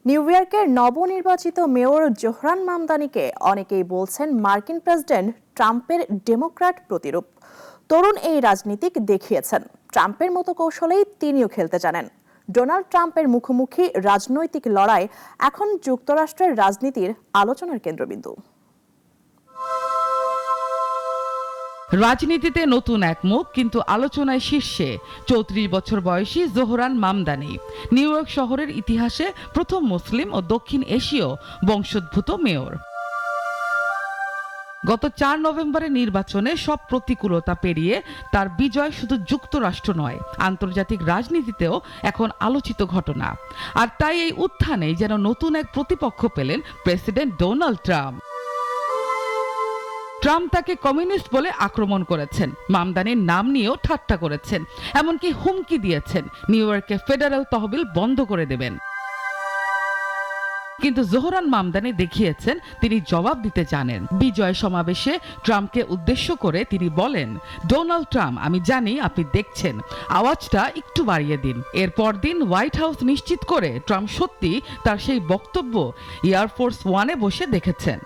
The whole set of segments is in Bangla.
নিউ ইয়র্কের নবনির্বাচিত মেয়র জোহরান মামদানিকে অনেকেই বলছেন মার্কিন প্রেসিডেন্ট ট্রাম্পের ডেমোক্র্যাট প্রতিরূপ। তরুণ এই রাজনীতিক দেখিয়েছেন ট্রাম্পের মতো কৌশলেই তিনিও খেলতে জানেন। ডোনাল্ড ট্রাম্পের মুখোমুখি রাজনৈতিক লড়াই এখন যুক্তরাষ্ট্রের রাজনীতির আলোচনার কেন্দ্রবিন্দু। রাজনীতিতে নতুন এক মুখ, কিন্তু আলোচনায় শীর্ষে ৩৪ বছর বয়সী জোহরান মামদানি। নিউ ইয়র্ক শহরের ইতিহাসে প্রথম মুসলিম ও দক্ষিণ এশীয় বংশোদ্ভূত মেয়র। গত ৪ নভেম্বরের নির্বাচনে সব প্রতিকূলতা পেরিয়ে তার বিজয় শুধু যুক্তরাষ্ট্র নয়, আন্তর্জাতিক রাজনীতিতেও এখন আলোচিত ঘটনা। আর তাই এই উত্থানে যেন নতুন এক প্রতিপক্ষ পেলেন প্রেসিডেন্ট ডোনাল্ড ট্রাম্প। ট্রাম্প তাকে কমিউনিস্ট বলে আক্রমণ করেছেন, মামদানির নাম নিয়েও ঠাট্টা করেছেন, এমনকি হুমকি দিয়েছেন নিউ ইয়র্কে ফেডারেল তহবিল বন্ধ করে দেবেন। কিন্তু জোহরান মামদানি দেখিয়েছেন তিনি জবাব দিতে জানেন। বিজয় সমাবেশে ট্রাম্পকে উদ্দেশ্য করে তিনি বলেন, ডোনাল্ড ট্রাম্প, আমি জানি আপনি দেখছেন, আওয়াজটা একটু বাড়িয়ে দিন। এরপর দিন হোয়াইট হাউস নিশ্চিত করে ট্রাম্প সত্যি তার সেই বক্তব্য এয়ারফোর্স ওয়ানে বসে দেখেছেন।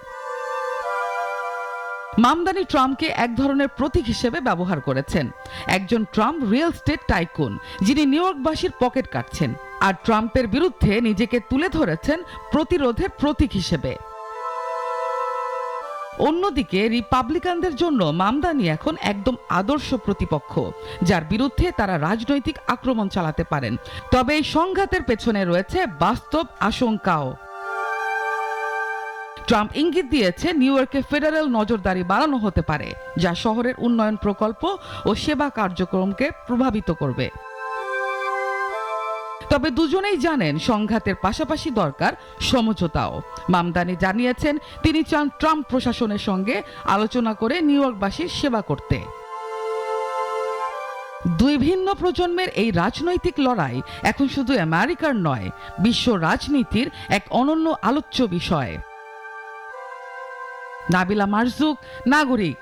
মামদানি ট্রাম্পকে এক ধরনের প্রতীক হিসেবে ব্যবহার করেছেন, একজন ট্রাম্প রিয়েল এস্টেট টাইকুন যিনি নিউ ইয়র্কবাসীর পকেট কাটছেন, আর ট্রাম্পের বিরুদ্ধে নিজেকে তুলে ধরেছেন প্রতিরোধের প্রতীক হিসেবে। অন্যদিকে রিপাবলিকানদের জন্য মামদানি এখন একদম আদর্শ প্রতিপক্ষ, যার বিরুদ্ধে তারা রাজনৈতিক আক্রমণ চালাতে পারেন। তবে এই সংঘাতের পেছনে রয়েছে বাস্তব আশঙ্কাও। ট্রাম্প ইঙ্গিত দিয়েছে নিউ ইয়র্কে ফেডারেল নজরদারি বাড়ানো হতে পারে, যা শহরের উন্নয়ন প্রকল্প ও সেবা কার্যক্রমকে প্রভাবিত করবে। তবে দুজনেই জানেন সংঘাতের পাশাপাশি দরকার সমঝোতাও। মামদানি জানিয়েছেন তিনি চান ট্রাম্প প্রশাসনের সঙ্গে আলোচনা করে নিউ ইয়র্কবাসীর সেবা করতে। দুই ভিন্ন প্রজন্মের এই রাজনৈতিক লড়াই এখন শুধু আমেরিকার নয়, বিশ্ব রাজনীতির এক অনন্য আলোচ্য বিষয়। নাবিলা মারজুক, নাগরিক।